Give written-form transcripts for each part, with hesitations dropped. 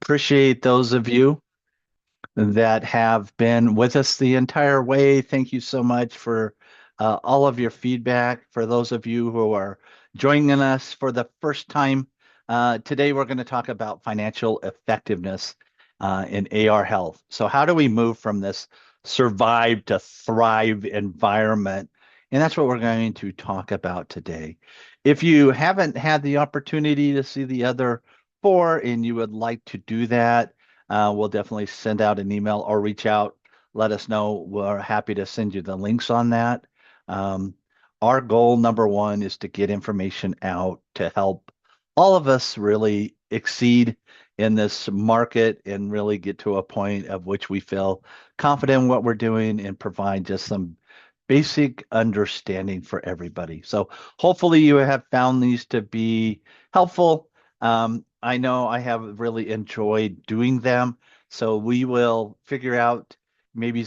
Appreciate those of you that have been with us the entire way. Thank you so much for all of your feedback. For those of you who are joining us for the first time, today we're going to talk about financial effectiveness in AR health. So, how do we move from this survive to thrive environment? And that's what we're going to talk about today. If you haven't had the opportunity to see the other four and you would like to do that, we'll definitely send out an email or reach out. Let us know. We're happy to send you the links on that. Um, our goal, number one, is to get information out to help all of us really exceed in this market and really get to a point of which we feel confident in what we're doing and provide just some basic understanding for everybody. So hopefully you have found these to be helpful. I know I have really enjoyed doing them. So we will figure out maybe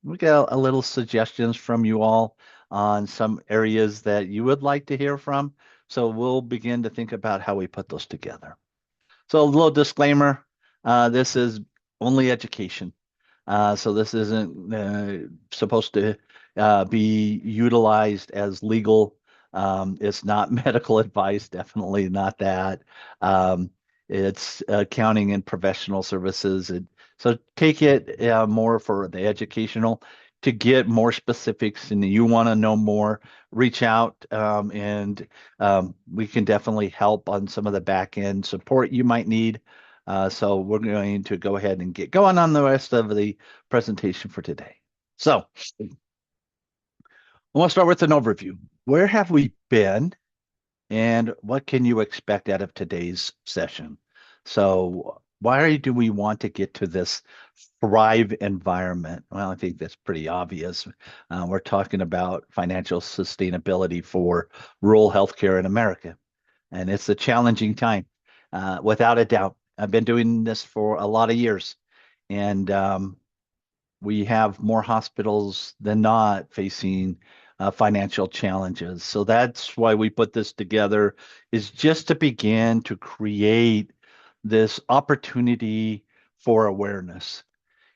we get a little suggestions from you all on some areas that you would like to hear from. So we'll begin to think about how we put those together. So a little disclaimer, this is only education. So this isn't supposed to be utilized as legal. It's not medical advice, definitely not that. Um, it's accounting and professional services. So take it more for the educational. To get more specifics and you want to know more, reach out and we can definitely help on some of the back end support you might need. So we're going to go ahead and get going on the rest of the presentation for today. So I want to start with an overview. Where have we been and what can you expect out of today's session? So why do we want to get to this thrive environment? Well, I think that's pretty obvious. We're talking about financial sustainability for rural healthcare in America, and it's a challenging time, without a doubt. I've been doing this for a lot of years, and we have more hospitals than not facing financial challenges. So that's why we put this together, is just to begin to create this opportunity for awareness.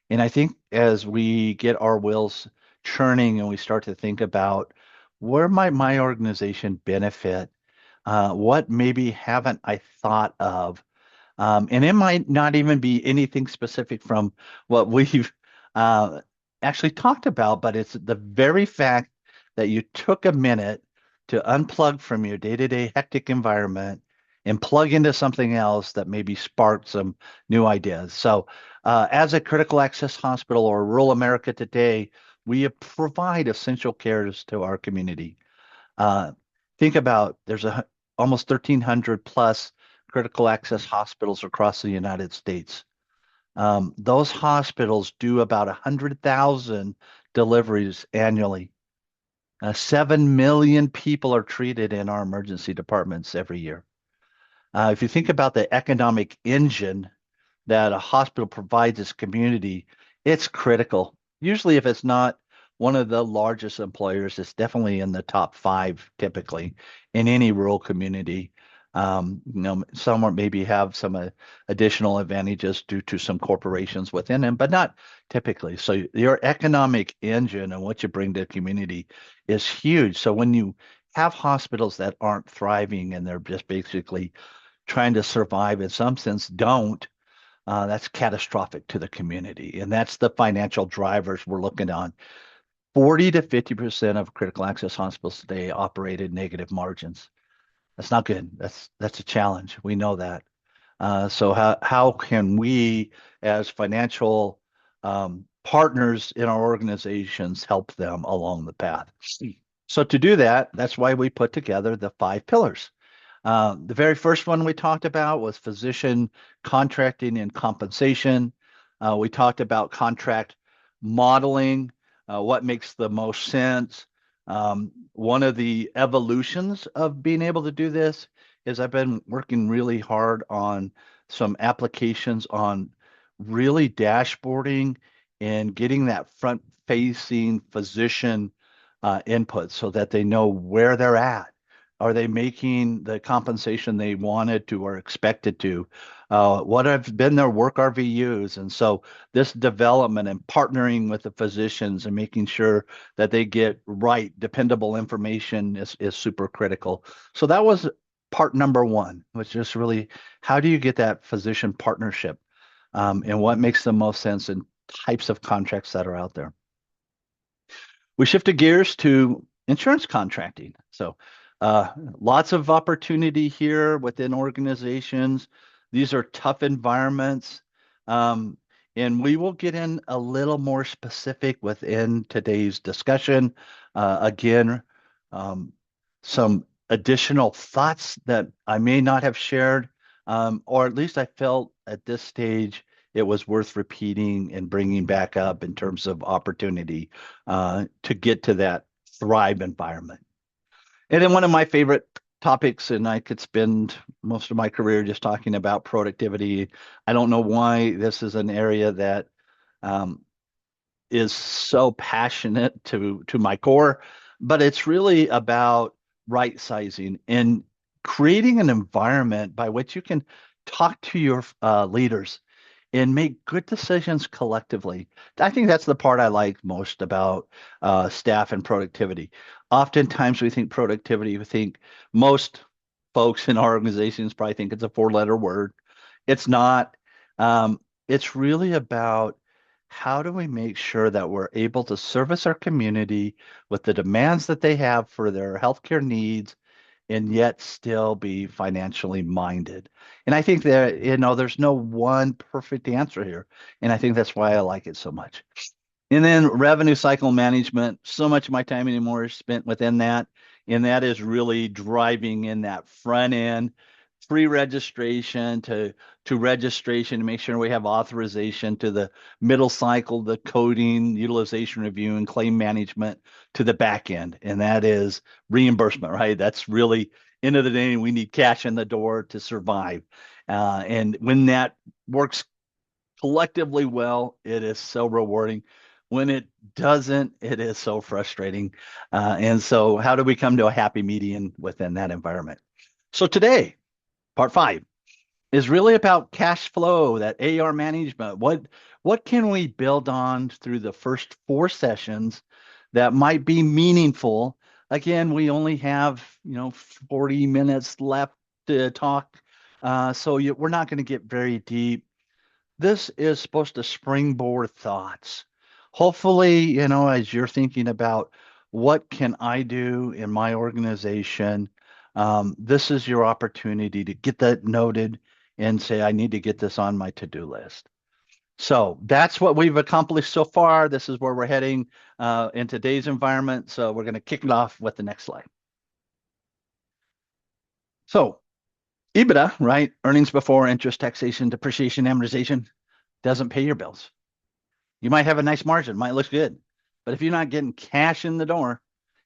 And I think as we get our wheels churning and we start to think about where might my organization benefit, what maybe haven't I thought of, and it might not even be anything specific from what we've uh, actually talked about, but it's the very fact that you took a minute to unplug from your day-to-day hectic environment and plug into something else that maybe sparked some new ideas. So, as a critical access hospital or rural America today, we provide essential cares to our community. Uh, think about there's almost 1,300 plus critical access hospitals across the United States. Those hospitals do about 100,000 deliveries annually. 7 million people are treated in our emergency departments every year. If you think about the economic engine that a hospital provides its community, it's critical. Usually, if it's not one of the largest employers, it's definitely in the top five typically in any rural community. Some maybe have some additional advantages due to some corporations within them, but not typically. So your economic engine and what you bring to the community is huge. So when you have hospitals that aren't thriving and they're just basically trying to survive in some sense, don't, that's catastrophic to the community. And that's the financial drivers we're looking on. 40 to 50% of critical access hospitals today operate at negative margins. That's not good. That's a challenge. We know that. So how can we, as financial partners in our organizations, help them along the path? So to do that, that's why we put together the 5 pillars. The very first one we talked about was physician contracting and compensation. We talked about contract modeling, what makes the most sense. One of the evolutions of being able to do this is I've been working really hard on some applications on really dashboarding and getting that front facing physician input so that they know where they're at. Are they making the compensation they wanted to or expected to? What have been their work RVUs? And so this development and partnering with the physicians and making sure that they get right, dependable information is super critical. So that was part number one, which is really how do you get that physician partnership, and what makes the most sense in types of contracts that are out there. We shifted gears to insurance contracting. So, lots of opportunity here within organizations. These are tough environments. Um, and we will get in a little more specific within today's discussion. Again, um, some additional thoughts that I may not have shared, or at least I felt at this stage it was worth repeating and bringing back up in terms of opportunity to get to that thrive environment. And then one of my favorite topics, and I could spend most of my career just talking about productivity. I don't know why this is an area that um, is so passionate to my core, but it's really about right sizing and creating an environment by which you can talk to your leaders and make good decisions collectively. I think that's the part I like most about staff and productivity. Oftentimes, we think productivity, we think most folks in our organizations probably think it's a four-letter word. It's not. It's really about how do we make sure that we're able to service our community with the demands that they have for their healthcare needs and yet still be financially minded. And I think that, there's no one perfect answer here. And I think that's why I like it so much. And then revenue cycle management, so much of my time anymore is spent within that. And that is really driving in that front end pre-registration to registration to make sure we have authorization to the middle cycle, the coding, utilization review, and claim management to the back end. And that is reimbursement, right? That's really end of the day, we need cash in the door to survive. And when that works collectively well, it is so rewarding. When it doesn't, it is so frustrating. And so, how do we come to a happy median within that environment? So, today, part five is really about cash flow, that AR management. What can we build on through the first four sessions that might be meaningful? Again, we only have 40 minutes left to talk, so we're not going to get very deep. This is supposed to springboard thoughts. Hopefully, as you're thinking about what can I do in my organization, this is your opportunity to get that noted and say, I need to get this on my to-do list. So that's what we've accomplished so far. This is where we're heading in today's environment. So we're going to kick it off with the next slide. So EBITDA, right? Earnings before interest, taxation, depreciation, amortization, doesn't pay your bills. You might have a nice margin, might look good, but if you're not getting cash in the door,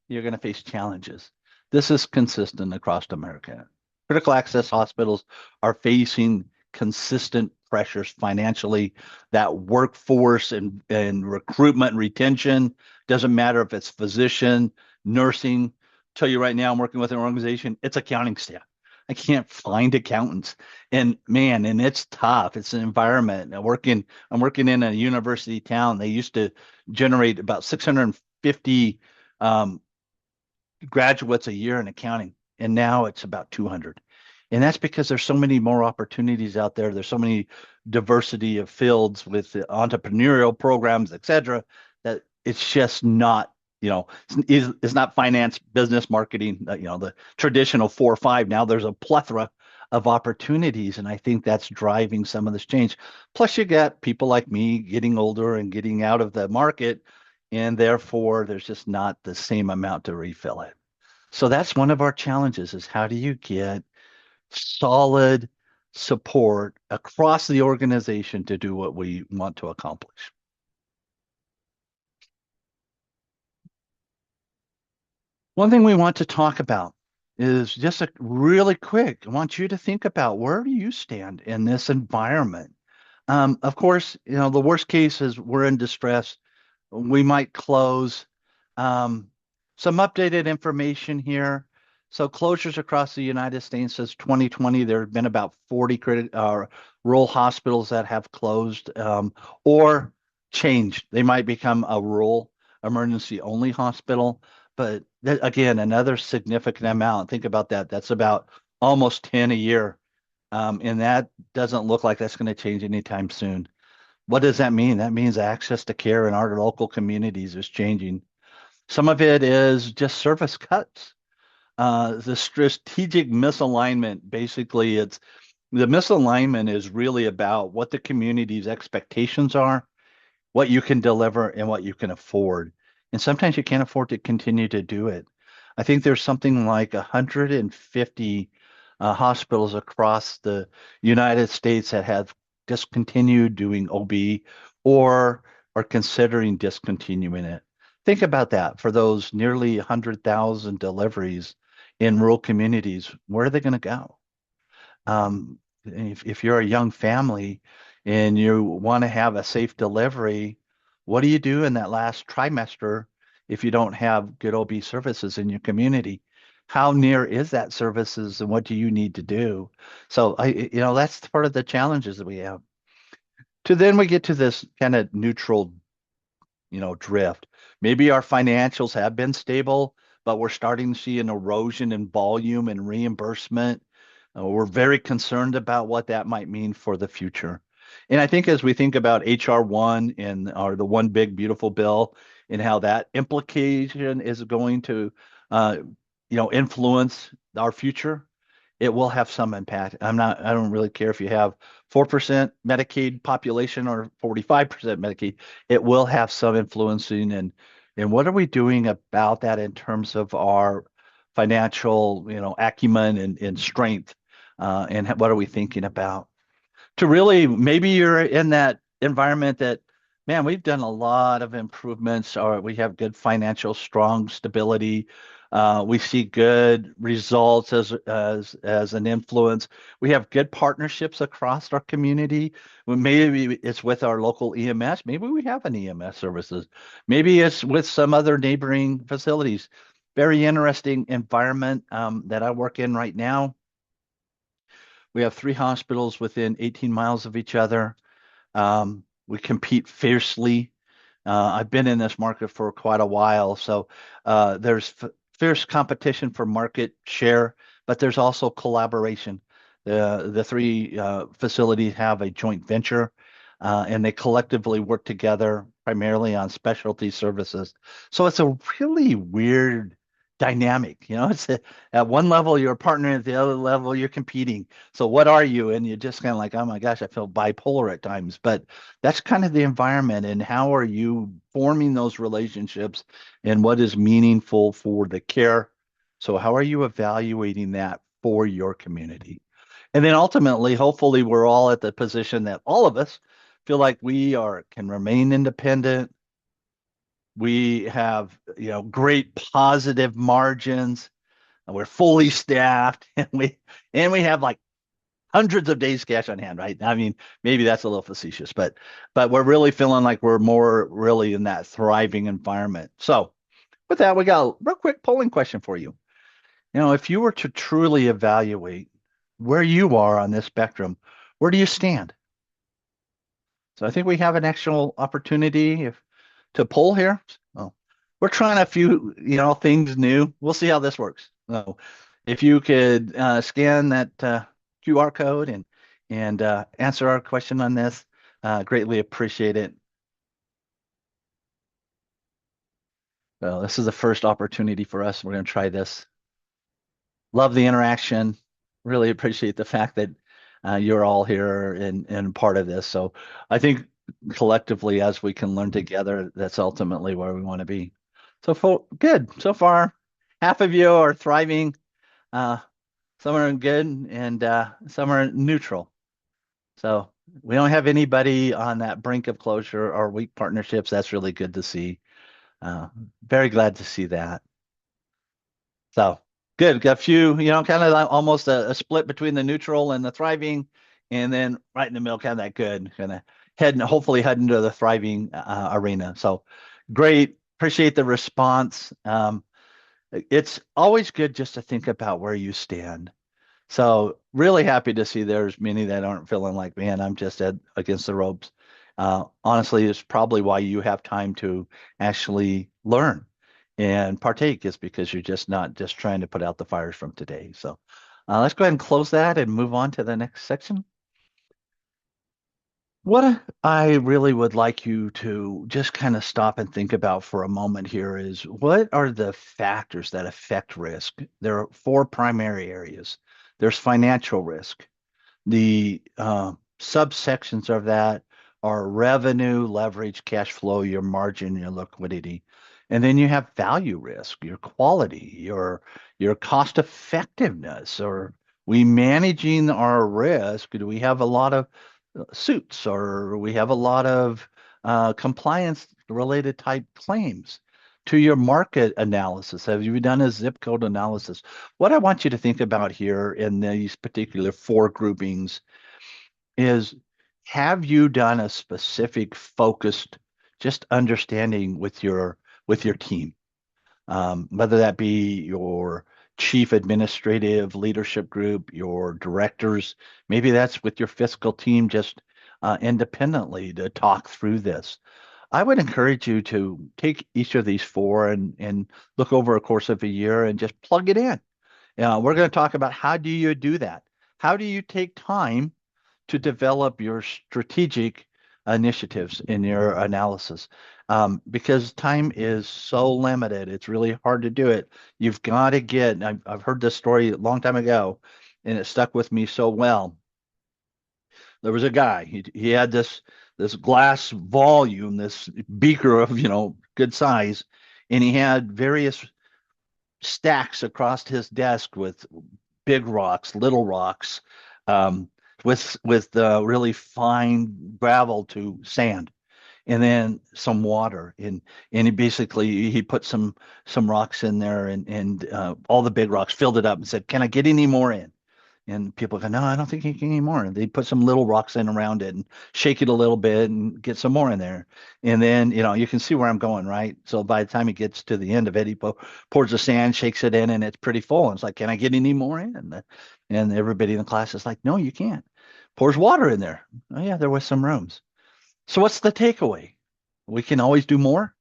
you're going to face challenges. This is consistent across America. Critical access hospitals are facing consistent pressures financially. That workforce and recruitment and retention doesn't matter if it's physician, nursing. Tell you right now, I'm working with an organization, it's accounting staff. I can't find accountants. And man, and it's tough. It's an environment. I'm working in a university town. They used to generate about 650 graduates a year in accounting, and now it's about 200. And that's because there's so many more opportunities out there. There's so many diversity of fields with entrepreneurial programs, et cetera, that it's just not, it's not finance, business, marketing, the traditional 4 or 5. Now there's a plethora of opportunities, and I think that's driving some of this change. Plus, you got people like me getting older and getting out of the market, and therefore there's just not the same amount to refill it. So that's one of our challenges: is how do you get solid support across the organization to do what we want to accomplish. One thing we want to talk about is just a really quick. I want you to think about where do you stand in this environment. Of course, the worst case is we're in distress. We might close. Some updated information here. So closures across the United States since 2020, there have been about 40 rural hospitals that have closed or changed. They might become a rural emergency only hospital, but again, another significant amount. Think about that. That's about almost 10 a year. And that doesn't look like that's going to change anytime soon. What does that mean? That means access to care in our local communities is changing. Some of it is just service cuts. The strategic misalignment, basically, it's the misalignment is really about what the community's expectations are, what you can deliver, and what you can afford. And sometimes you can't afford to continue to do it. I think there's something like 150 hospitals across the United States that have discontinued doing OB or are considering discontinuing it. Think about that for those nearly 100,000 deliveries in rural communities. Where are they going to go? If you're a young family and you want to have a safe delivery, what do you do in that last trimester if you don't have good OB services in your community? How near is that services and what do you need to do? So that's part of the challenges that we have. To then we get to this kind of neutral drift. Maybe our financials have been stable, but we're starting to see an erosion in volume and reimbursement. We're very concerned about what that might mean for the future. And I think as we think about HR1 and or the one big beautiful bill and how that implication is going to influence our future, it will have some impact. I don't really care if you have 4% Medicaid population or 45% Medicaid. It will have some influencing and what are we doing about that in terms of our financial, acumen and strength, and what are we thinking about? To really maybe you're in that environment that man we've done a lot of improvements or we have good financial strong stability, we see good results as an influence. We have good partnerships across our community. Well, maybe it's with our local EMS, maybe we have an EMS services, maybe it's with some other neighboring facilities. Very interesting environment that I work in right now. We have three hospitals within 18 miles of each other. We compete fiercely. I've been in this market for quite a while, so there's fierce competition for market share, but there's also collaboration. The three facilities have a joint venture, and they collectively work together primarily on specialty services. So it's a really weird dynamic. At one level you're partnering, at the other level you're competing. So what are you? And you're just kind of like, oh my gosh, I feel bipolar at times. But that's kind of the environment. And how are you forming those relationships and what is meaningful for the care? So how are you evaluating that for your community? And then ultimately, hopefully, we're all at the position that all of us feel like we can remain independent. We have, great positive margins. And we're fully staffed, and we have like hundreds of days cash on hand, right? I mean, maybe that's a little facetious, but we're really feeling like we're more really in that thriving environment. So with that, we got a real quick polling question for you. If you were to truly evaluate where you are on this spectrum, where do you stand? So I think we have an actual opportunity to poll here. Well, we're trying a few, things new. We'll see how this works. So if you could scan that QR code and answer our question on this, greatly appreciate it. Well, this is the first opportunity for us. We're going to try this. Love the interaction. Really appreciate the fact that you're all here and part of this. So I think collectively, as we can learn together, that's ultimately where we want to be. So good. So far, half of you are thriving. Some are good and some are neutral. So we don't have anybody on that brink of closure or weak partnerships. That's really good to see. Very glad to see that. So good. Got a few, kind of like almost a split between the neutral and the thriving, and then right in the middle, kind of that good, kind of hopefully heading to the thriving arena. So great. Appreciate the response. it's always good just to think about where you stand. So really happy to see there's many that aren't feeling like, man, I'm just against the ropes. Honestly, it's probably why you have time to actually learn and partake is because you're just not just trying to put out the fires from today. So let's go ahead and close that and move on to the next section. What I really would like you to just kind of stop and think about for a moment here is what are the factors that affect risk? There are four primary areas. There's financial risk. The subsections of that are revenue, leverage, cash flow, your margin, your liquidity. And then you have value risk, your quality, your cost effectiveness. Or we managing our risk? Do we have a lot of suits or we have a lot of compliance related type claims? To your market analysis, have you done a zip code analysis? What I want you to think about here in these particular four groupings is have you done a specific focused just understanding with your team, whether that be your chief administrative leadership group, your directors, maybe that's with your fiscal team just independently to talk through this. I would encourage you to take each of these four and look over a course of a year and just plug it in. We're going to talk about how do you do that? How do you take time to develop your strategic initiatives in your analysis? Because time is so limited, it's really hard to do it. You've got to get, I've heard this story a long time ago, and it stuck with me so well. There was a guy, he had this glass volume, this beaker of, good size, and he had various stacks across his desk with big rocks, little rocks, um, with really fine gravel to sand, and then some water. And he put some rocks in there, and all the big rocks filled it up, and said, "Can I get any more in?" And people go, "No, I don't think you can anymore." And they put some little rocks in around it and shake it a little bit and get some more in there. And then, you can see where I'm going, right? So by the time he gets to the end of it, pours the sand, shakes it in, and it's pretty full. And it's like, "Can I get any more in?" And everybody in the class is like, "No, you can't." Pours water in there. Oh, yeah, there was some rooms. So what's the takeaway? We can always do more.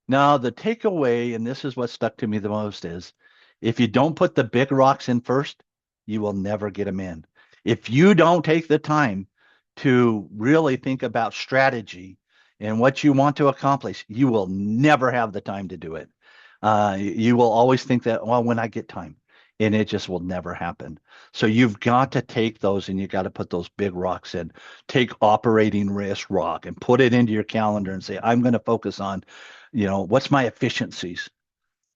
Now, the takeaway, and this is what stuck to me the most, is if you don't put the big rocks in first, you will never get them in. If you don't take the time to really think about strategy and what you want to accomplish, you will never have the time to do it. You will always think that, well, when I get time, and it just will never happen. So you've got to take those and you got to put those big rocks in. Take operating risk rock and put it into your calendar and say, I'm going to focus on, what's my efficiencies?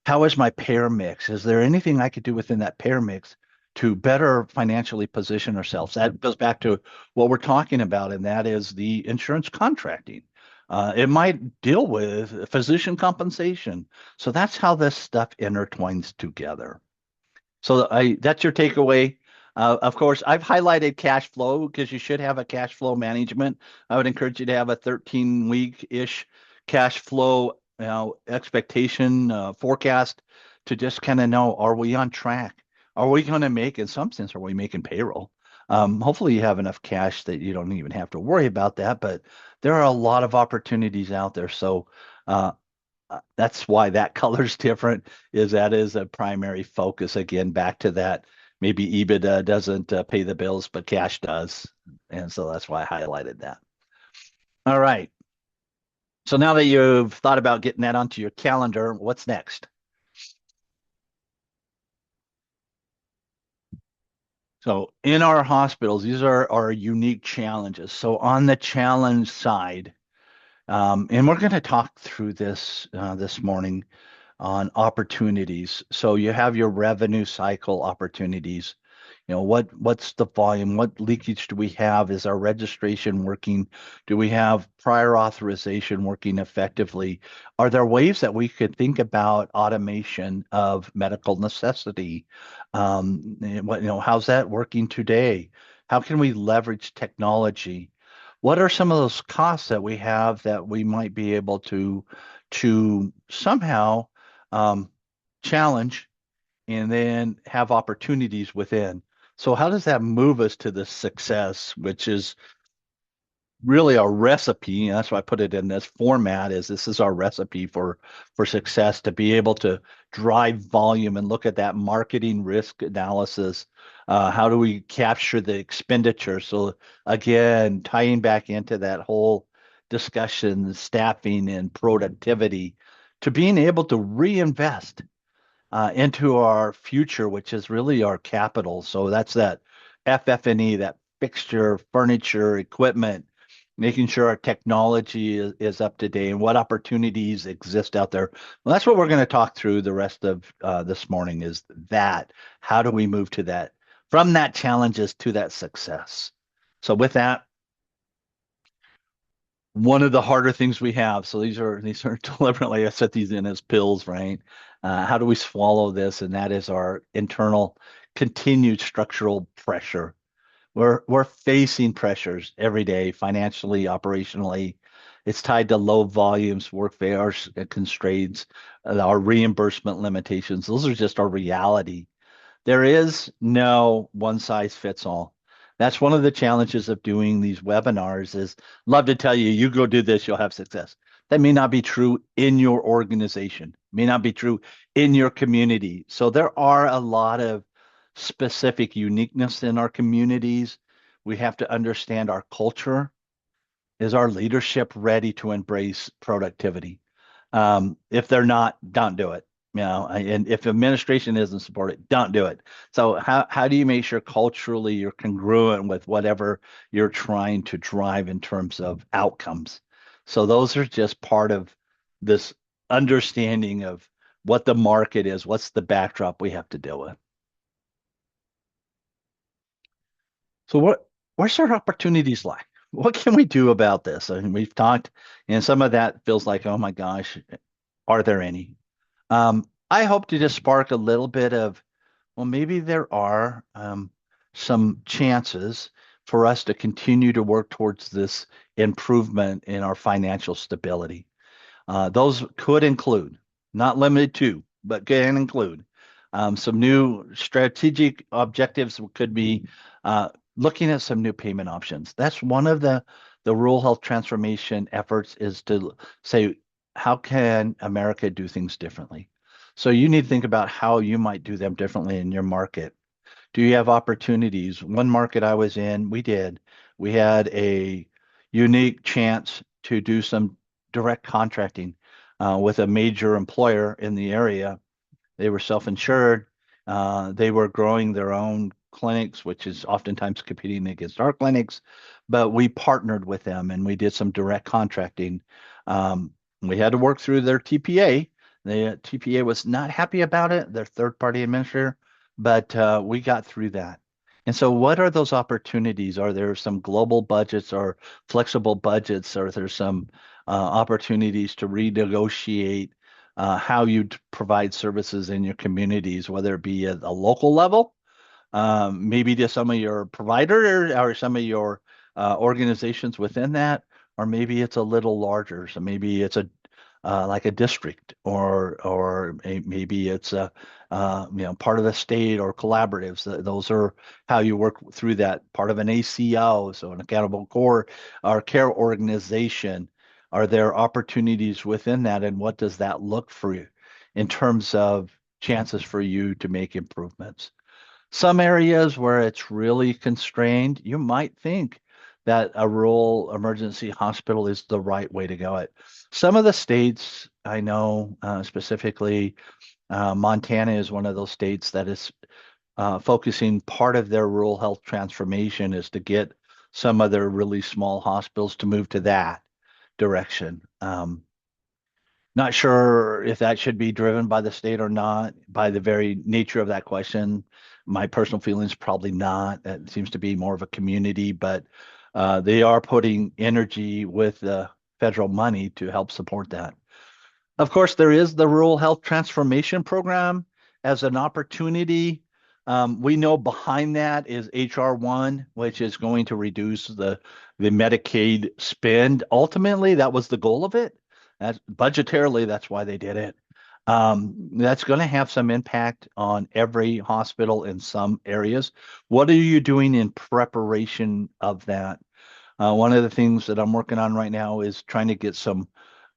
How is my pair mix? Is there anything I could do within that pair mix to better financially position ourselves? That goes back to what we're talking about, and that is the insurance contracting. It might deal with physician compensation. So that's how this stuff intertwines together. So that's your takeaway. Of course, I've highlighted cash flow because you should have a cash flow management. I would encourage you to have a 13-week-ish cash flow, expectation forecast to just kind of know, are we on track? Are we going to make, in some sense, are we making payroll? Hopefully you have enough cash that you don't even have to worry about that, but there are a lot of opportunities out there. So uh, that's why that color's different, is that is a primary focus. Again, back to that, maybe EBITDA doesn't pay the bills, but cash does. And so that's why I highlighted that. All right. So now that you've thought about getting that onto your calendar, what's next? So in our hospitals, these are our unique challenges. So on the challenge side, and we're going to talk through this morning on opportunities. So you have your revenue cycle opportunities. What's the volume? What leakage do we have? Is our registration working? Do we have prior authorization working effectively? Are there ways that we could think about automation of medical necessity? How's that working today? How can we leverage technology? What are some of those costs that we have that we might be able to somehow challenge, and then have opportunities within. So how does that move us to the success, which is really our recipe? And that's why I put it in this format, is this is our recipe for success, to be able to drive volume and look at that marketing risk analysis. How do we capture the expenditure? So again, tying back into that whole discussion, staffing and productivity, to being able to reinvest into our future, which is really our capital. So that's that FF&E, that fixture, furniture, equipment, making sure our technology is up to date and what opportunities exist out there. Well, that's what we're going to talk through the rest of this morning, is that how do we move to that, from that challenges to that success. So with that, one of the harder things we have. So these are deliberately, I set these in as pills, right? How do we swallow this? And that is our internal continued structural pressure. We're facing pressures every day, financially, operationally. It's tied to low volumes, work hours constraints, our reimbursement limitations. Those are just our reality. There is no one size fits all. That's one of the challenges of doing these webinars, is love to tell you, you go do this, you'll have success. That may not be true in your organization, may not be true in your community. So there are a lot of specific uniqueness in our communities. We have to understand our culture. Is our leadership ready to embrace productivity? If they're not, don't do it. And if administration isn't supported, don't do it. So how do you make sure culturally you're congruent with whatever you're trying to drive in terms of outcomes? So those are just part of this understanding of what the market is, what's the backdrop we have to deal with. So where's our opportunities lie? What can we do about this? I mean, we've talked, and some of that feels like, oh my gosh, are there any? I hope to just spark a little bit of, well, maybe there are some chances for us to continue to work towards this improvement in our financial stability. Those could include, not limited to, but can include some new strategic objectives. Could be looking at some new payment options. That's one of the rural health transformation efforts, is to say, how can America do things differently? So you need to think about how you might do them differently in your market. Do you have opportunities? One market I was in, we had a unique chance to do some direct contracting with a major employer in the area. They were self-insured. They were growing their own clinics, which is oftentimes competing against our clinics, but we partnered with them and we did some direct contracting. We had to work through their TPA. The TPA was not happy about it, their third-party administrator, but we got through that. And so what are those opportunities? Are there some global budgets or flexible budgets? Are there some opportunities to renegotiate how you provide services in your communities, whether it be at a local level, maybe to some of your provider or some of your organizations within that, or maybe it's a little larger. So maybe it's a like a district, or maybe it's a part of the state or collaboratives. Those are how you work through that. Part of an ACO, so an accountable core or care organization. Are there opportunities within that, and what does that look for you in terms of chances for you to make improvements? Some areas where it's really constrained, you might think that a rural emergency hospital is the right way to go. Some of the states I know, specifically Montana is one of those states that is focusing part of their rural health transformation is to get some of their really small hospitals to move to that direction. Not sure if that should be driven by the state or not, by the very nature of that question. My personal feelings, probably not. That seems to be more of a community, but they are putting energy with the federal money to help support that. Of course, there is the Rural Health Transformation Program as an opportunity. We know behind that is HR 1, which is going to reduce the Medicaid spend. Ultimately, that was the goal of it. Budgetarily, that's why they did it. That's going to have some impact on every hospital in some areas. What are you doing in preparation of that? One of the things that I'm working on right now is trying to get some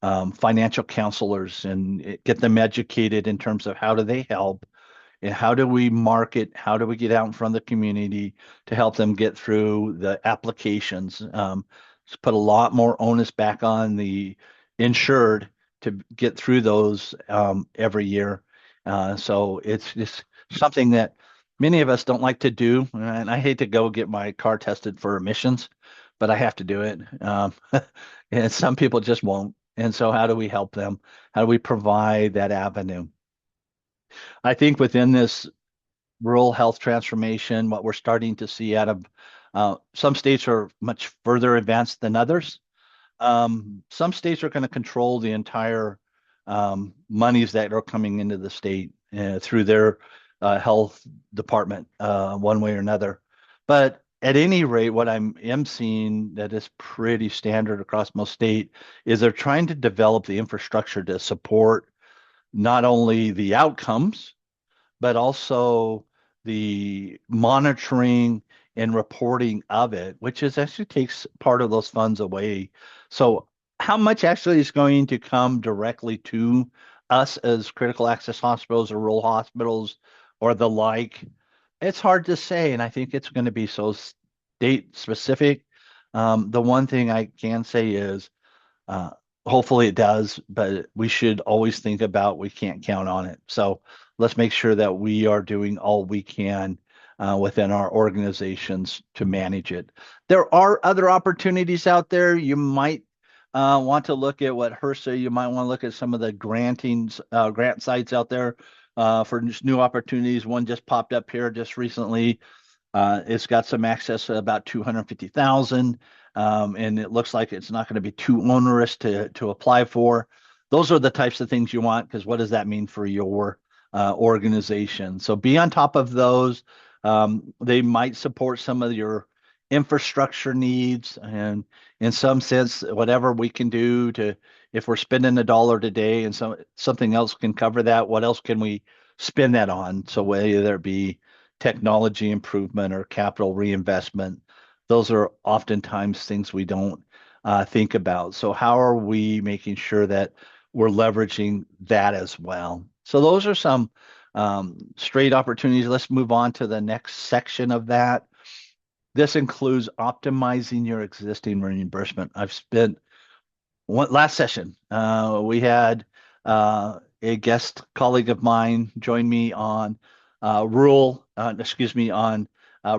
financial counselors and get them educated in terms of how do they help and how do we market, how do we get out in front of the community to help them get through the applications. Just put a lot more onus back on the insured to get through those every year. So it's just something that many of us don't like to do. And I hate to go get my car tested for emissions, but I have to do it. And some people just won't. And so how do we help them? How do we provide that avenue? I think within this rural health transformation, what we're starting to see out of some states are much further advanced than others. Some states are going to control the entire monies that are coming into the state through their health department, one way or another. But at any rate, what am seeing that is pretty standard across most state is they're trying to develop the infrastructure to support not only the outcomes but also the monitoring and reporting of it, which is actually takes part of those funds away. So how much actually is going to come directly to us as critical access hospitals or rural hospitals or the like? It's hard to say, and I think it's going to be so state specific. The one thing I can say is uh, hopefully it does, but we should always think about we can't count on it. So let's make sure that we are doing all we can within our organizations to manage it. There are other opportunities out there. You might want to look at what HRSA, you might want to look at some of the grant sites out there for just new opportunities. One just popped up here just recently. It's got some access to about 250,000, and it looks like it's not going to be too onerous to apply for. Those are the types of things you want because what does that mean for your organization? So be on top of those. They might support some of your infrastructure needs, and in some sense, whatever we can do to, if we're spending $1 today and something else can cover that, what else can we spend that on? So whether it be technology improvement or capital reinvestment. Those are oftentimes things we don't think about. So, how are we making sure that we're leveraging that as well? So, those are some straight opportunities. Let's move on to the next section of that. This includes optimizing your existing reimbursement. I've spent last session, we had a guest colleague of mine join me on on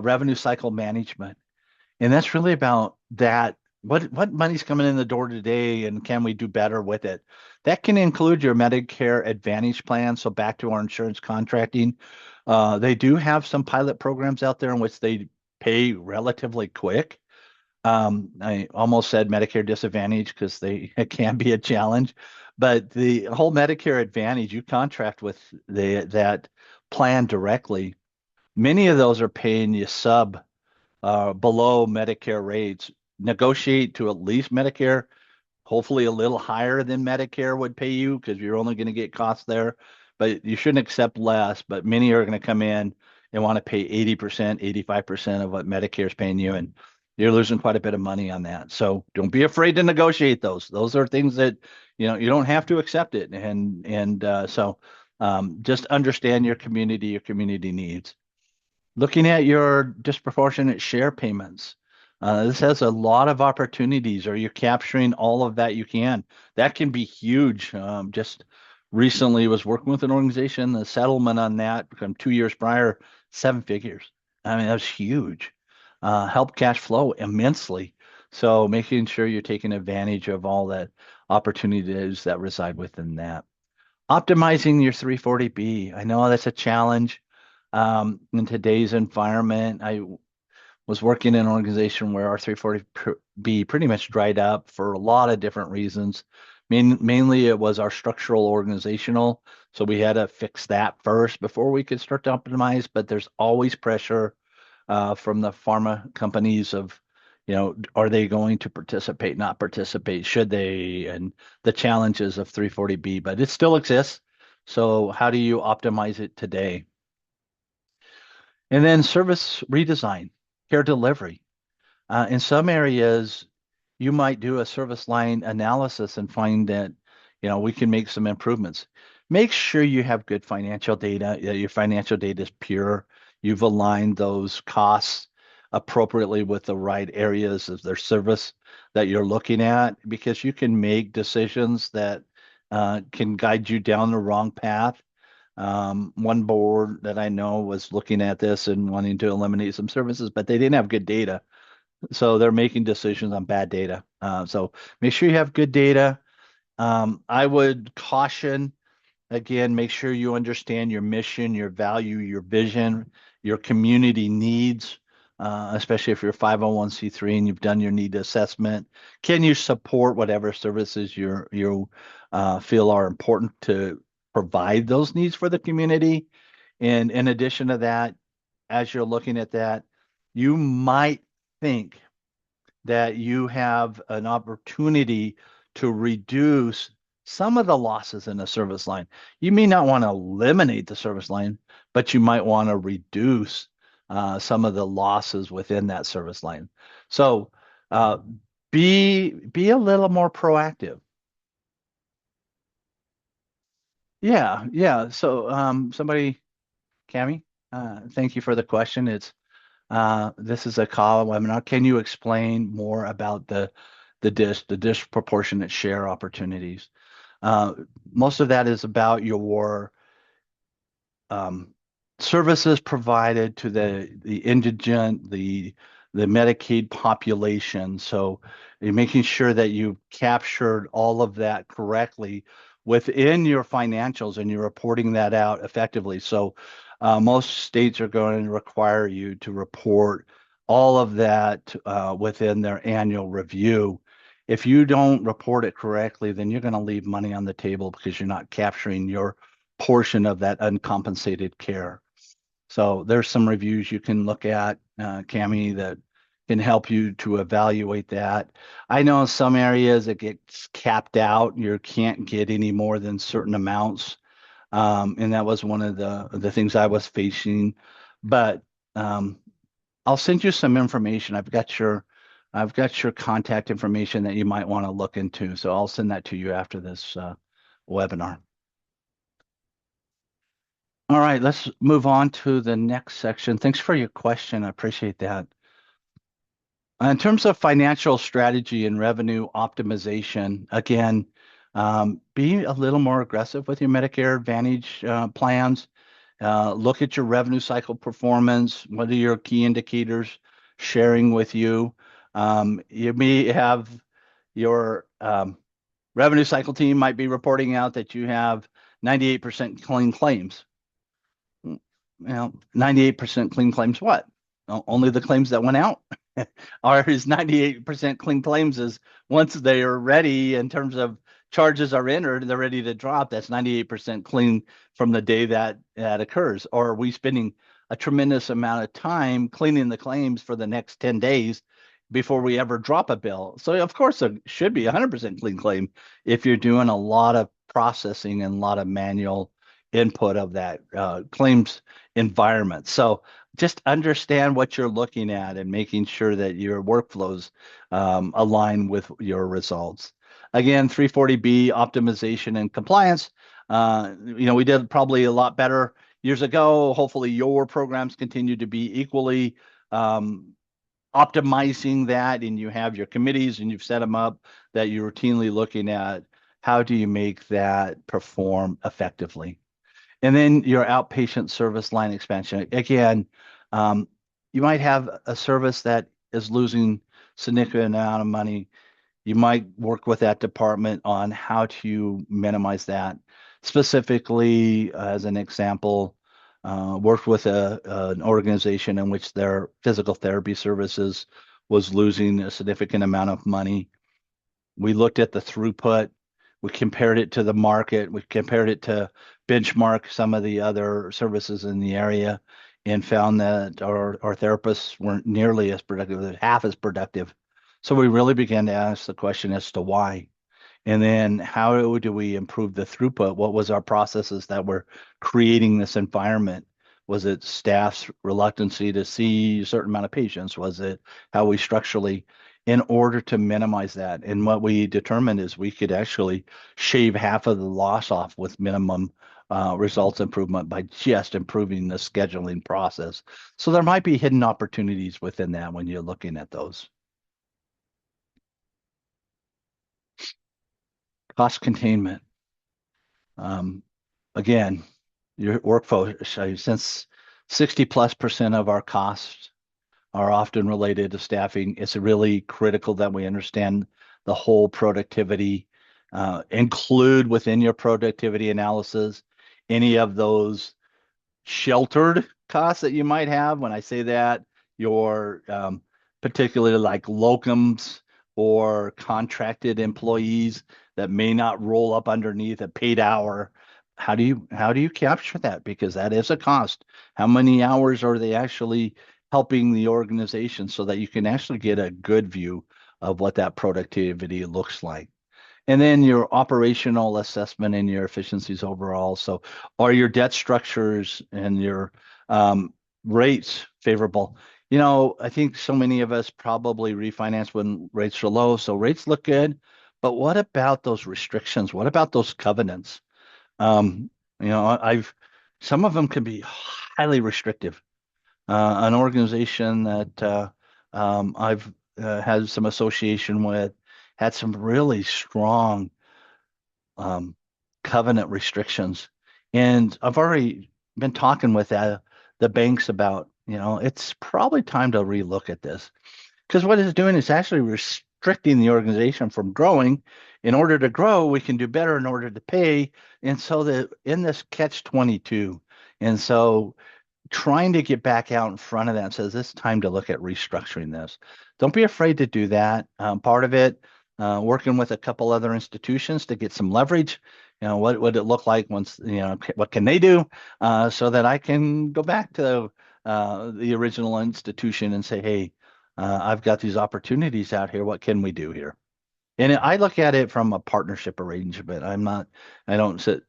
revenue cycle management. And that's really about that. What money's coming in the door today and can we do better with it? That can include your Medicare Advantage plan. So back to our insurance contracting. They do have some pilot programs out there in which they pay relatively quick. I almost said Medicare Disadvantage because they it can be a challenge, but the whole Medicare Advantage, you contract with that plan directly. Many of those are paying you sub below Medicare rates. Negotiate to at least Medicare, hopefully a little higher than Medicare would pay you because you're only going to get costs there, but you shouldn't accept less. But many are going to come in and want to pay 80%, 85% of what Medicare is paying you. And you're losing quite a bit of money on that. So don't be afraid to negotiate those. Those are things that, you don't have to accept it. And just understand your community needs. Looking at your disproportionate share payments, this has a lot of opportunities. Are you capturing all of that you can? That can be huge. Just recently was working with an organization, the settlement on that from 2 years prior, 7 figures. I mean, that's huge. Help cash flow immensely. So making sure you're taking advantage of all that opportunities that reside within that. Optimizing your 340B. I know that's a challenge in today's environment. I was working in an organization where our 340B pretty much dried up for a lot of different reasons. Mainly it was our structural organizational. So we had to fix that first before we could start to optimize, but there's always pressure from the pharma companies of, are they going to participate, not participate, should they, and the challenges of 340B, but it still exists. So how do you optimize it today? And then service redesign, care delivery. In some areas, you might do a service line analysis and find that, we can make some improvements. Make sure you have good financial data, your financial data is pure. You've aligned those costs appropriately with the right areas of their service that you're looking at, because you can make decisions that can guide you down the wrong path. One board that I know was looking at this and wanting to eliminate some services, but they didn't have good data. So they're making decisions on bad data. So make sure you have good data. I would caution, again, make sure you understand your mission, your value, your vision, your community needs, especially if you're 501(c)(3) and you've done your need assessment. Can you support whatever services you feel are important to provide those needs for the community? And in addition to that, as you're looking at that, you might think that you have an opportunity to reduce some of the losses in the service line. You may not want to eliminate the service line, but you might want to reduce some of the losses within that service line. So uh, be a little more proactive. Yeah, yeah. So somebody, Cami, thank you for the question. This is a call webinar. Can you explain more about the disproportionate share opportunities? Uh, Most of that is about your um, services provided to the indigent, the Medicaid population. So you're making sure that you captured all of that correctly within your financials and you're reporting that out effectively. So most states are going to require you to report all of that within their annual review. If you don't report it correctly, then you're going to leave money on the table because you're not capturing your portion of that uncompensated care. So there's some reviews you can look at, Cami, that can help you to evaluate that. I know in some areas it gets capped out. You can't get any more than certain amounts. And that was one of the things I was facing. But I'll send you some information. I've got your contact information that you might want to look into. So I'll send that to you after this webinar. All right, let's move on to the next section. Thanks for your question. I appreciate that. In terms of financial strategy and revenue optimization, again, be a little more aggressive with your Medicare Advantage plans. Look at your revenue cycle performance. What are your key indicators sharing with you? You may have your revenue cycle team might be reporting out that you have 98% clean claims. 98% clean claims what? Only the claims that went out? Or is 98% clean claims is once they are ready in terms of charges are entered, they're ready to drop. That's 98% clean from the day that occurs. Or are we spending a tremendous amount of time cleaning the claims for the next 10 days before we ever drop a bill? So of course it should be 100% clean claim if you're doing a lot of processing and a lot of manual input of that claims environment. So just understand what you're looking at and making sure that your workflows align with your results. Again, 340B optimization and compliance. We did probably a lot better years ago. Hopefully your programs continue to be equally optimizing that, and you have your committees and you've set them up that you're routinely looking at how do you make that perform effectively. And then your outpatient service line expansion. Again, you might have a service that is losing significant amount of money. You might work with that department on how to minimize that. Specifically, as an example, worked with an organization in which their physical therapy services was losing a significant amount of money. We looked at the throughput. We compared it to the market. We compared it to benchmark some of the other services in the area and found that our therapists weren't nearly as productive, half as productive. So we really began to ask the question as to why. And then how do we improve the throughput? What was our processes that were creating this environment? Was it staff's reluctancy to see a certain amount of patients? Was it how we structurally, in order to minimize that? And what we determined is we could actually shave half of the loss off with minimum results improvement by just improving the scheduling process. So there might be hidden opportunities within that when you're looking at those. Cost containment. Um, Again, your workforce, since 60+% of our costs are often related to staffing, it's really critical that we understand the whole productivity, include within your productivity analysis any of those sheltered costs that you might have. When I say that, your particularly like locums or contracted employees that may not roll up underneath a paid hour. How do you capture that? Because that is a cost. How many hours are they actually helping the organization so that you can actually get a good view of what that productivity looks like? And then your operational assessment and your efficiencies overall. So are your debt structures and your um, rates favorable? I think so many of us probably refinance when rates are low. So rates look good. But what about those restrictions? What about those covenants? Um, I've some of them can be highly restrictive. An organization that I've had some association with had some really strong um, covenant restrictions. And I've already been talking with the banks about, it's probably time to relook at this. Because what it's doing is actually restricting the organization from growing. In order to grow, we can do better in order to pay. And so that in this catch 22. And so trying to get back out in front of that and says it's time to look at restructuring this. Don't be afraid to do that. Part of it, working with a couple other institutions to get some leverage. What would it look like once, what can they do so that I can go back to the original institution and say, hey, I've got these opportunities out here. What can we do here? And I look at it from a partnership arrangement. I don't sit,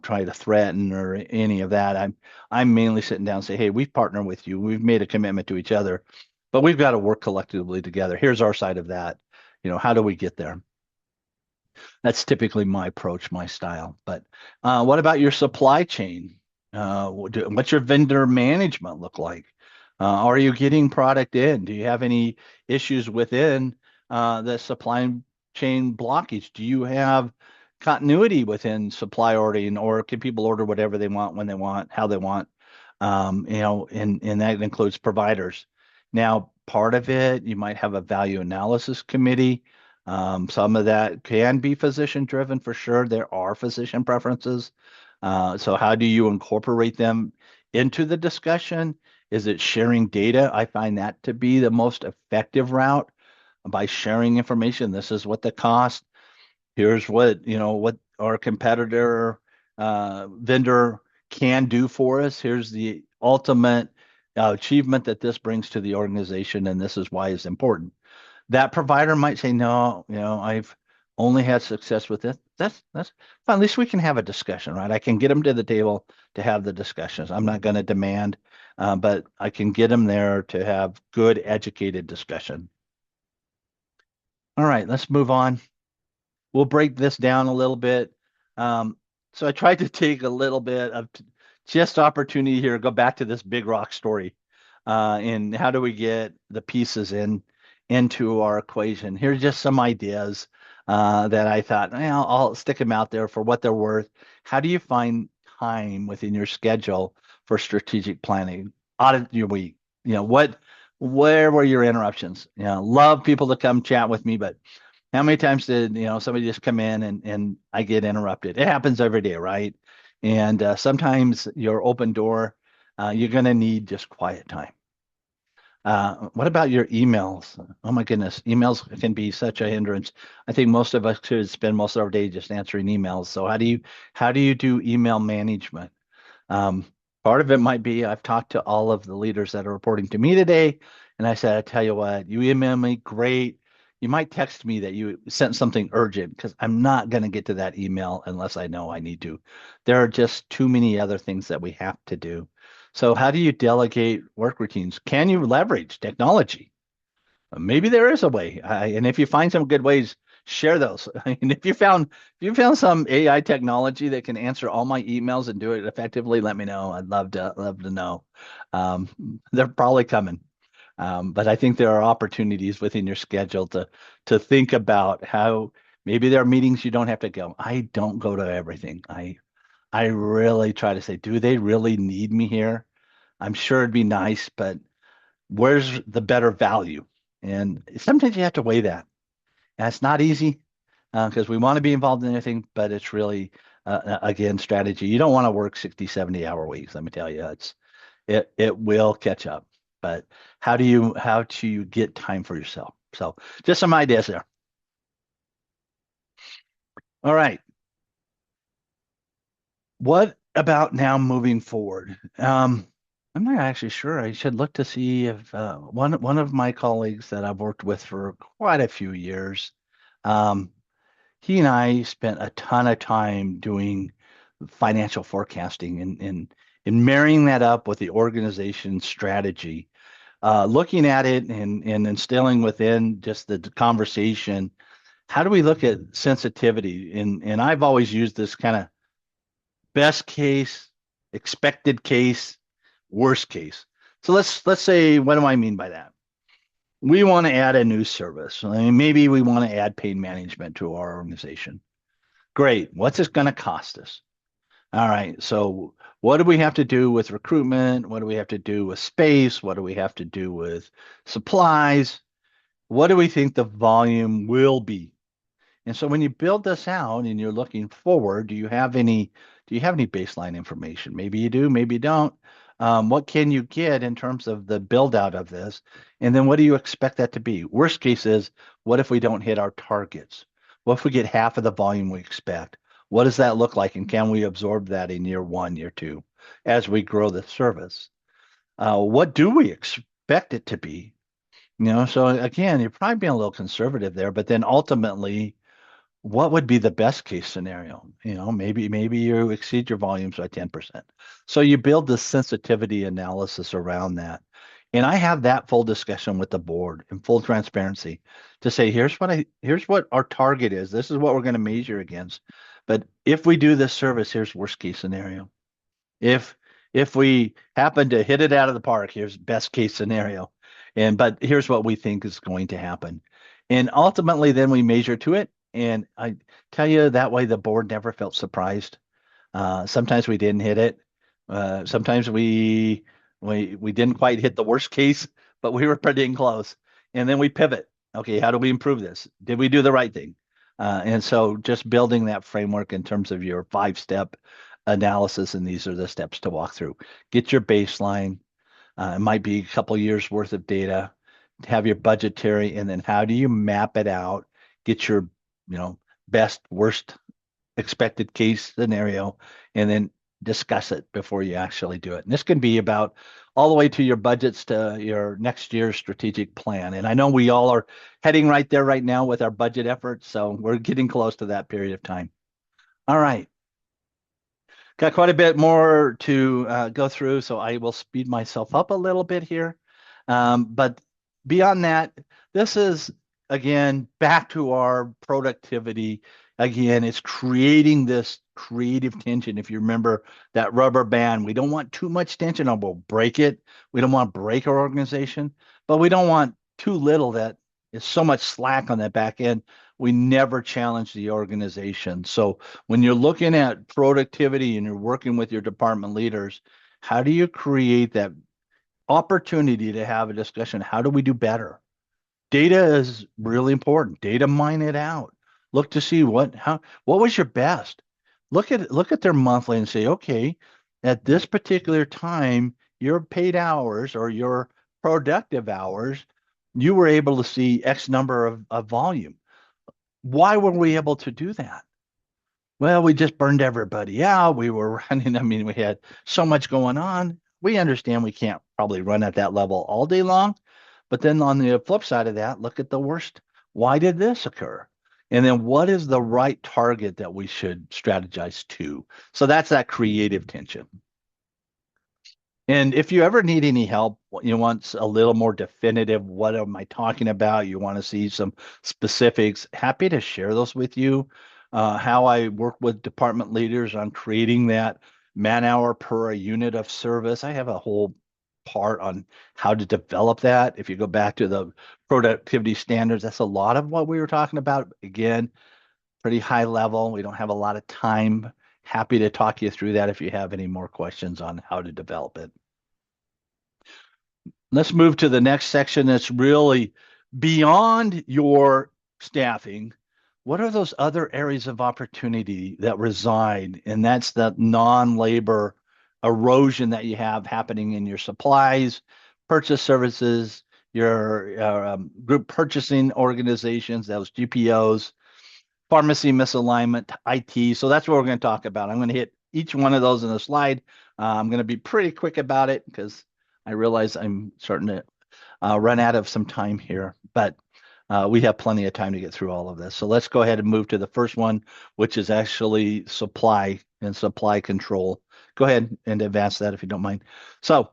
try to threaten or any of that. I'm mainly sitting down and say, hey, we've partnered with you. We've made a commitment to each other, but we've got to work collectively together. Here's our side of that. How do we get there? That's typically my approach, my style. But what about your supply chain? What's your vendor management look like? Are you getting product in? Do you have any issues within the supply chain blockage? Do you have continuity within supply ordering, or can people order whatever they want, when they want, how they want? And that includes providers. Now, part of it, you might have a value analysis committee. Some of that can be physician driven for sure. There are physician preferences. So how do you incorporate them into the discussion? Is it sharing data? I find that to be the most effective route by sharing information. This is what the cost. Here's what our competitor vendor can do for us. Here's the ultimate achievement that this brings to the organization, and this is why it's important. That provider might say, no, I've only had success with it. That's fine. At least we can have a discussion, right? I can get them to the table to have the discussions. I'm not going to demand, but I can get them there to have good, educated discussion. All right, let's move on. We'll break this down a little bit. So I tried to take a little bit of just opportunity here, go back to this big rock story, and how do we get the pieces into our equation? Here's just some ideas that I thought, well, I'll stick them out there for what they're worth. How do you find time within your schedule for strategic planning? Audit your week. Where were your interruptions? Love people to come chat with me, but how many times did somebody just come in and I get interrupted? It happens every day, right? And sometimes your open door, you're going to need just quiet time. What about your emails? Oh my goodness, emails can be such a hindrance. I think most of us could spend most of our day just answering emails. So how do you do email management? Um, Part of it might be I've talked to all of the leaders that are reporting to me today, and I said, I tell you what, you email me, great. you might text me that you sent something urgent because I'm not going to get to that email unless I know I need to. There are just too many other things that we have to do. So, how do you delegate work routines? Can you leverage technology? Maybe there is a way. And if you find some good ways, share those. And if you found some AI technology that can answer all my emails and do it effectively, let me know. I'd love to know. Um, they're probably coming. But I think there are opportunities within your schedule to think about how maybe there are meetings you don't have to go. I don't go to everything. I really try to say, do they really need me here? I'm sure it'd be nice, but where's the better value? And sometimes you have to weigh that. And it's not easy because we want to be involved in anything, but it's really, again, strategy. You don't want to work 60, 70-hour weeks. Let me tell you, it will catch up. But how do you get time for yourself? So just some ideas there. All right. What about now moving forward? I'm not actually sure. I should look to see if one of my colleagues that I've worked with for quite a few years, um, he and I spent a ton of time doing financial forecasting and marrying that up with the organization strategy, looking at it and instilling within just the conversation. How do we look at sensitivity? And I've always used this kind of best case, expected case, worst case. So let's say, what do I mean by that? We want to add a new service. I mean, maybe we want to add pain management to our organization. Great. What's it going to cost us? All right. So what do we have to do with recruitment? What do we have to do with space? What do we have to do with supplies? What do we think the volume will be? And so when you build this out and you're looking forward, do you have any baseline information? Maybe you do, maybe you don't. What can you get in terms of the build out of this? And then what do you expect that to be? Worst case is, what if we don't hit our targets? What if we get half of the volume we expect? What does that look like? And can we absorb that in year one, year two, as we grow the service? What do we expect it to be? So again, you're probably being a little conservative there, but then ultimately, what would be the best case scenario? Maybe you exceed your volumes by 10%. So you build this sensitivity analysis around that. And I have that full discussion with the board in full transparency to say, here's what our target is. This is what we're going to measure against. But if we do this service, here's worst case scenario. If if we happen to hit it out of the park, here's best case scenario. But here's what we think is going to happen. And ultimately then we measure to it. And I tell you that way the board never felt surprised. Sometimes we didn't hit it. Sometimes we didn't quite hit the worst case, but we were pretty close. And then we pivot. Okay, how do we improve this? Did we do the right thing? And so just building that framework in terms of your 5-step analysis, and these are the steps to walk through. Get your baseline. It might be a couple years worth of data. Have your budgetary, and then how do you map it out? Get your, best, worst expected case scenario, and then discuss it before you actually do it. And this can be about all the way to your budgets to your next year's strategic plan. And I know we all are heading right there right now with our budget efforts, so we're getting close to that period of time. All right. Got quite a bit more to go through, so I will speed myself up a little bit here. But beyond that, this is, again, back to our productivity. Again, it's creating this creative tension. If you remember that rubber band, we don't want too much tension or we'll break it. We don't want to break our organization, but we don't want too little that is so much slack on that back end. We never challenge the organization. So when you're looking at productivity and you're working with your department leaders, how do you create that opportunity to have a discussion? How do we do better? Data is really important. Data mine it out. Look to see what was your best. Look at their monthly and say, okay, at this particular time, your paid hours or your productive hours, you were able to see X number of volume. Why were we able to do that? Well, we just burned everybody out. We were running. I mean, we had so much going on. We understand we can't probably run at that level all day long. But then on the flip side of that, look at the Why did this occur? And then what is the right target that we should strategize to? So that's that creative tension. And if you ever need any help, you want a little more definitive, what am I talking about? You want to see some specifics, happy to share those with you. How I work with department leaders on creating that man hour per a unit of service. I have a whole part on how to develop that. If you go back to the productivity standards, that's a lot of what we were talking about. Again, pretty high level. We don't have a lot of time. Happy to talk you through that if you have any more questions on how to develop it. Let's move to the next section that's really beyond your staffing. What are those other areas of opportunity that reside? And that's the non-labor erosion that you have happening in your supplies, purchase services, your group purchasing organizations, those GPOs, pharmacy misalignment, IT. So that's what we're going to talk about. I'm going to hit each one of those in the slide. I'm going to be pretty quick about it because I realize I'm starting to run out of some time here, but we have plenty of time to get through all of this. So let's go ahead and move to the first one, which is actually supply and supply control. Go ahead and advance that if you don't mind. So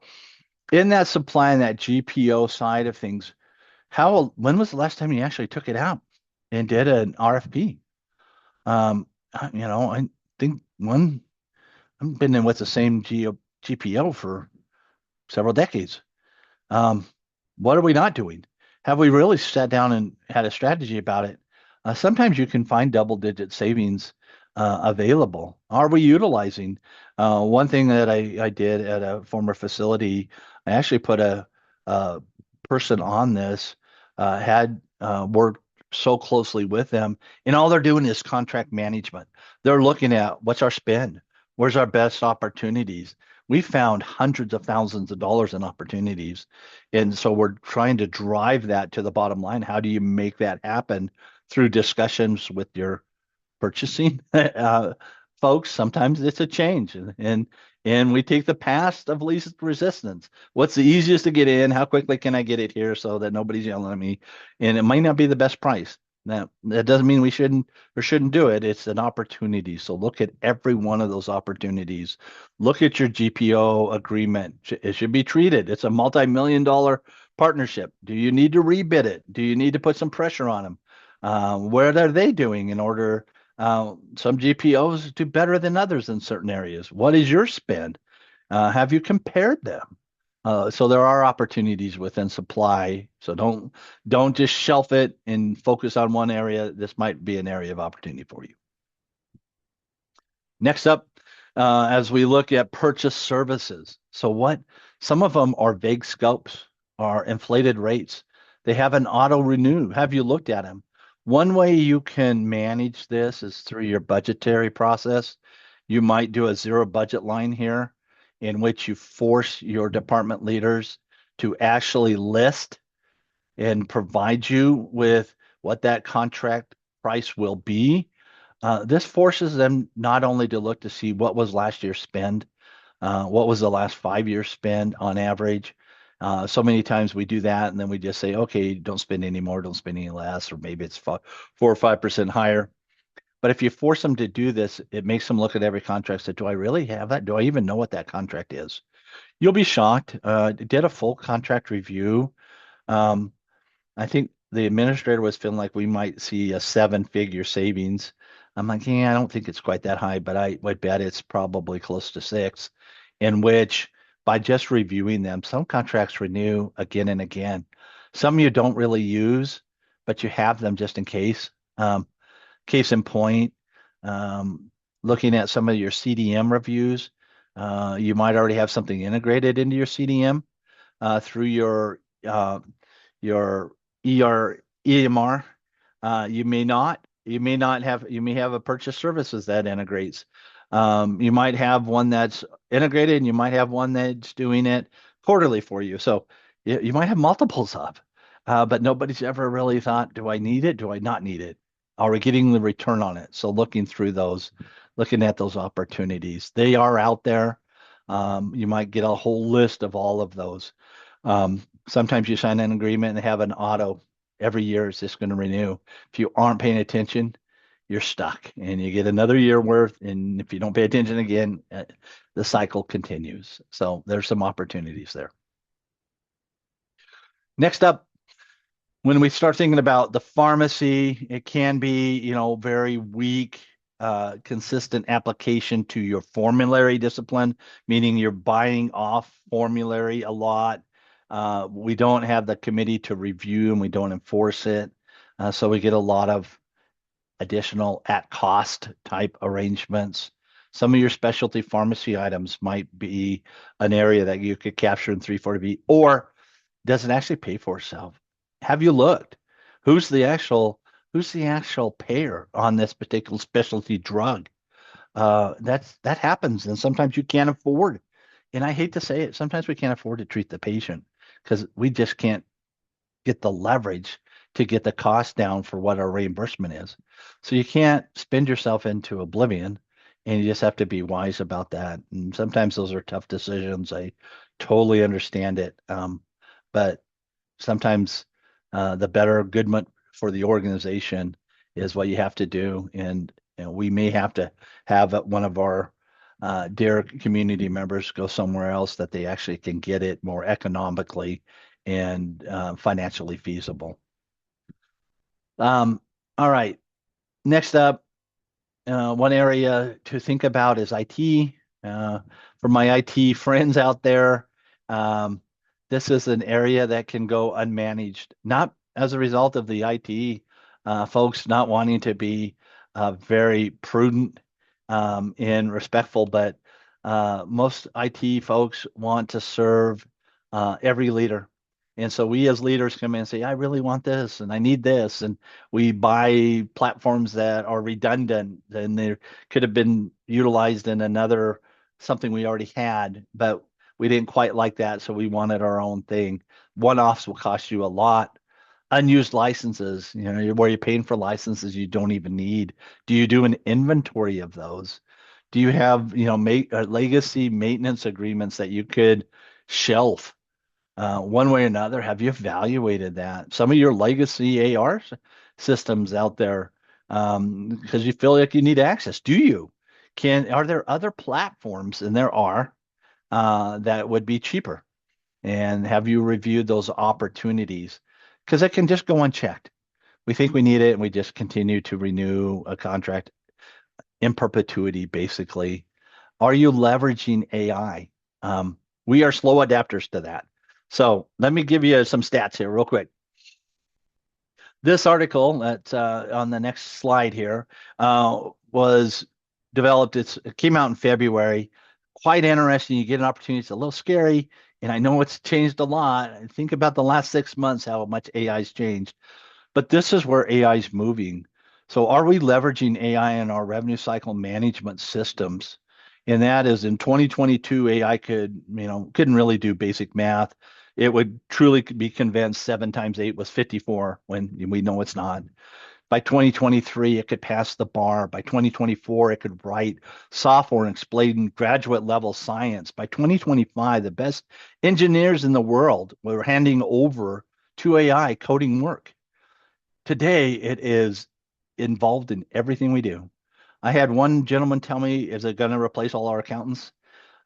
in that supply and that GPO side of things, when was the last time you actually took it out and did an RFP? I think I've been in with the same GPO for several decades. Um, what are we not doing? Have we really sat down and had a strategy about it? Sometimes you can find double-digit savings available. Are we utilizing? One thing that I did at a former facility, I actually put a person on this, had worked so closely with them, and all they're doing is contract management. They're looking at what's our spend, where's our best opportunities. We found hundreds of thousands of dollars in opportunities. And so we're trying to drive that to the bottom line. How do you make that happen through discussions with your purchasing folks? Sometimes it's a change, and we take the path of least resistance. What's the easiest to get in? How quickly can I get it here so that nobody's yelling at me? And it might not be the best price. Now, that doesn't mean we shouldn't do it. It's an opportunity. So look at every one of those opportunities. Look at your GPO agreement. It should be treated. It's a multi-million-dollar partnership. Do you need to rebid it? Do you need to put some pressure on them? What are they doing in order? Some GPOs do better than others in certain areas. What is your spend? Have you compared them? So there are opportunities within supply. So don't just shelf it and focus on one area. This might be an area of opportunity for you. Next up, as we look at purchase services. So some of them are vague scopes, are inflated rates. They have an auto renew. Have you looked at them? One way you can manage this is through your budgetary process. You might do a zero budget line here in which you force your department leaders to actually list and provide you with what that contract price will be. This forces them not only to look to see what was last year's spend, what was the last 5 years spend on average. So many times we do that and then we just say, okay, don't spend any more, don't spend any less, or maybe it's 4 or 5% higher. But if you force them to do this, it makes them look at every contract and say, do I really have that? Do I even know what that contract is? You'll be shocked. Did a full contract review. Um, I think the administrator was feeling like we might see a seven-figure savings. I'm like, yeah, I don't think it's quite that high, but I would bet it's probably close to six, in which by just reviewing them, some contracts renew again and again. Some you don't really use, but you have them just in case. Case in point, um, looking at some of your CDM reviews, you might already have something integrated into your CDM through uh, your EMR. You may not. You may not have. You may have a purchase services that integrates. You might have one that's integrated, and you might have one that's doing it quarterly for you. So you might have multiples of, but nobody's ever really thought, do I need it? Do I not need it? Are we getting the return on it? So looking through those, looking at those opportunities, they are out there. You might get a whole list of all of those. Sometimes you sign an agreement and have an auto every year is just going to renew. If you aren't paying attention, you're stuck and you get another year worth. And if you don't pay attention again, the cycle continues. So there's some opportunities there. Next up, when we start thinking about the pharmacy, it can be, very weak, consistent application to your formulary discipline, meaning you're buying off formulary a lot. We don't have the committee to review and we don't enforce it. So we get a lot of additional at cost type arrangements. Some of your specialty pharmacy items might be an area that you could capture in 340B, or does it actually pay for itself? Have you looked? Who's the actual payer on this particular specialty drug? That happens, and sometimes you can't afford. And I hate to say it, sometimes we can't afford to treat the patient because we just can't get the leverage to get the cost down for what our reimbursement is. So you can't spend yourself into oblivion, and you just have to be wise about that. And sometimes those are tough decisions. I totally understand it. But sometimes the better goodment for the organization is what you have to do. And we may have to have one of our dear community members go somewhere else that they actually can get it more economically and financially feasible. All right. Next up, one area to think about is IT. For my IT friends out there, this is an area that can go unmanaged, not as a result of the IT folks not wanting to be very prudent and respectful, but most IT folks want to serve every leader. And so we as leaders come in and say, I really want this and I need this. And we buy platforms that are redundant and they could have been utilized in another something we already had, but we didn't quite like that. So we wanted our own thing. One-offs will cost you a lot. Unused licenses, where you're paying for licenses you don't even need. Do you do an inventory of those? Do you have, legacy maintenance agreements that you could shelf? One way or another, have you evaluated that? Some of your legacy AR systems out there, because you feel like you need access. Do you? Are there other platforms, and there are, that would be cheaper? And have you reviewed those opportunities? Because it can just go unchecked. We think we need it, and we just continue to renew a contract in perpetuity, basically. Are you leveraging AI? We are slow adapters to that. So let me give you some stats here real quick. This article that's on the next slide here was developed. It came out in February. Quite interesting. You get an opportunity. It's a little scary, and I know it's changed a lot. Think about the last 6 months, how much AI's changed. But this is where AI is moving. So are we leveraging AI in our revenue cycle management systems? And that is in 2022, AI couldn't really do basic math. It would truly be convinced 7 times 8 was 54 when we know it's not. By 2023, it could pass the bar. By 2024, it could write software and explain graduate level science. By 2025, the best engineers in the world were handing over to AI coding work. Today, it is involved in everything we do. I had one gentleman tell me, is it going to replace all our accountants?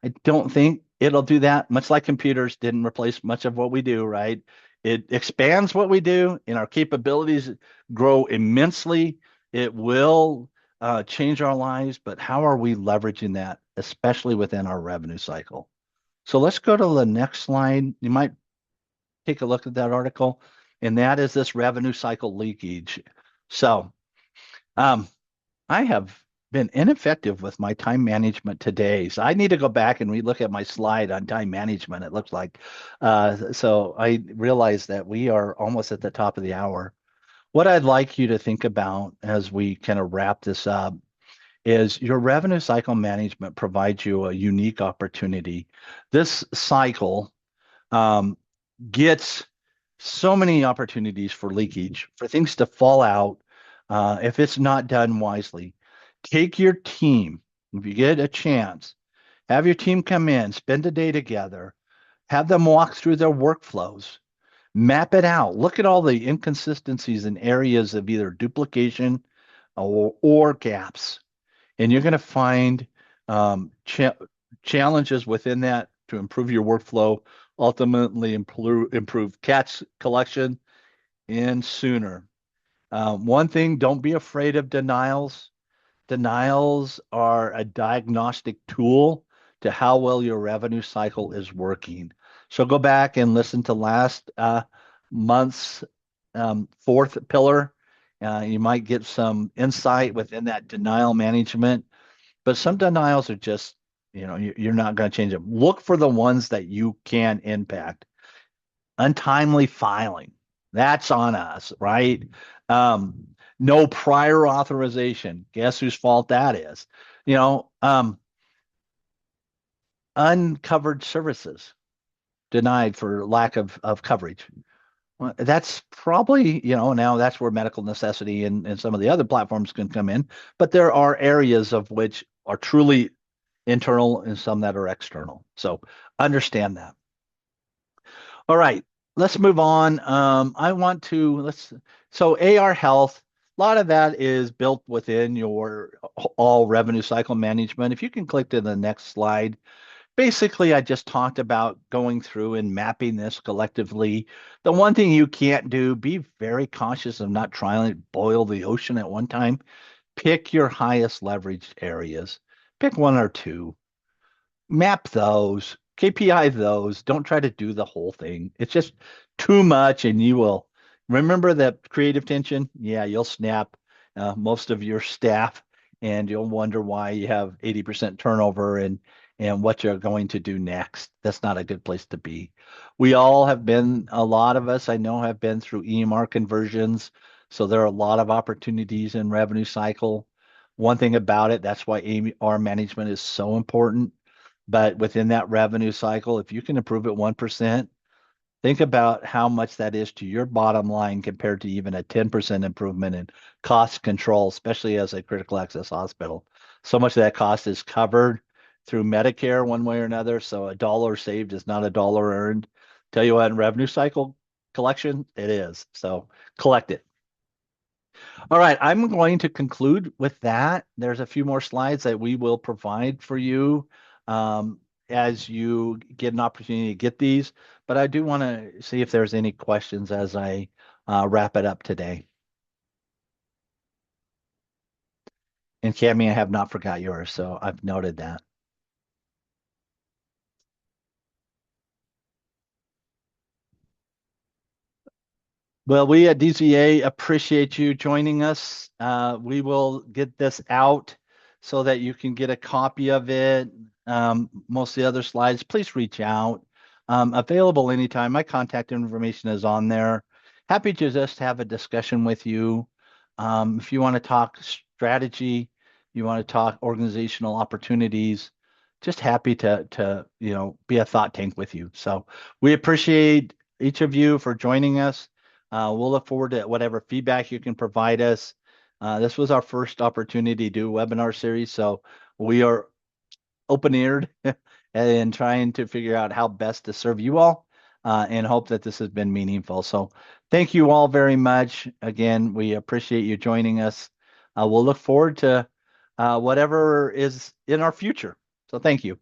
I don't think it'll do that, much like computers didn't replace much of what we do, right? It expands what we do and our capabilities grow immensely. It will change our lives, but how are we leveraging that, especially within our revenue cycle? So let's go to the next slide. You might take a look at that article, and that is this revenue cycle leakage. So I have been ineffective with my time management today. So I need to go back and relook at my slide on time management, it looks like. So I realize that we are almost at the top of the hour. What I'd like you to think about as we kind of wrap this up is your revenue cycle management provides you a unique opportunity. This cycle gets so many opportunities for leakage, for things to fall out if it's not done wisely. Take your team, if you get a chance, have your team come in, spend a day together, have them walk through their workflows, Map it out. Look at all the inconsistencies and areas of either duplication or gaps, and you're going to find challenges within that to improve your workflow, ultimately improve catch collection and sooner. One thing, don't be afraid of denials. Denials are a diagnostic tool to how well your revenue cycle is working. So go back and listen to last month's fourth pillar. You might get some insight within that denial management, but some denials are just, you're not going to change them. Look for the ones that you can impact. Untimely filing. That's on us, right? Um, no prior authorization. Guess whose fault that is? You know, uncovered services denied for lack of coverage. Well, that's probably, now that's where medical necessity and some of the other platforms can come in, but there are areas of which are truly internal and some that are external. So understand that. All right, let's move on. I want to so AR Health, a lot of that is built within your all revenue cycle management. If you can click to the next slide, basically I just talked about going through and mapping this collectively. The one thing you can't do, be very cautious of not trying to boil the ocean at one time. Pick your highest leveraged areas. Pick one or two, map those, KPI those. Don't try to do the whole thing. It's just too much, and you will remember that creative tension. Yeah, you'll snap most of your staff, and you'll wonder why you have 80% turnover and what you're going to do next. That's not a good place to be. We all have been, a lot of us I know have been through EMR conversions, so there are a lot of opportunities in revenue cycle. One thing about it, that's why EMR management is so important. But within that revenue cycle, if you can improve it 1%, think about how much that is to your bottom line compared to even a 10% improvement in cost control, especially as a critical access hospital. So much of that cost is covered through Medicare one way or another. So a dollar saved is not a dollar earned. Tell you what, in revenue cycle collection, it is. So collect it. All right, I'm going to conclude with that. There's a few more slides that we will provide for you as you get an opportunity to get these, but I do want to see if there's any questions as I wrap it up today. And Cami, I have not forgot yours, so I've noted that. Well, we at DZA appreciate you joining us. We will get this out so that you can get a copy of it. Most of the other slides, please reach out. Available anytime. My contact information is on there. Happy to just have a discussion with you. If you want to talk strategy, you want to talk organizational opportunities, just happy to be a thought tank with you. So we appreciate each of you for joining us. We'll look forward to whatever feedback you can provide us. This was our first opportunity to do a webinar series, so we are open-eared and trying to figure out how best to serve you all and hope that this has been meaningful. So thank you all very much. Again, we appreciate you joining us. We'll look forward to whatever is in our future. So thank you.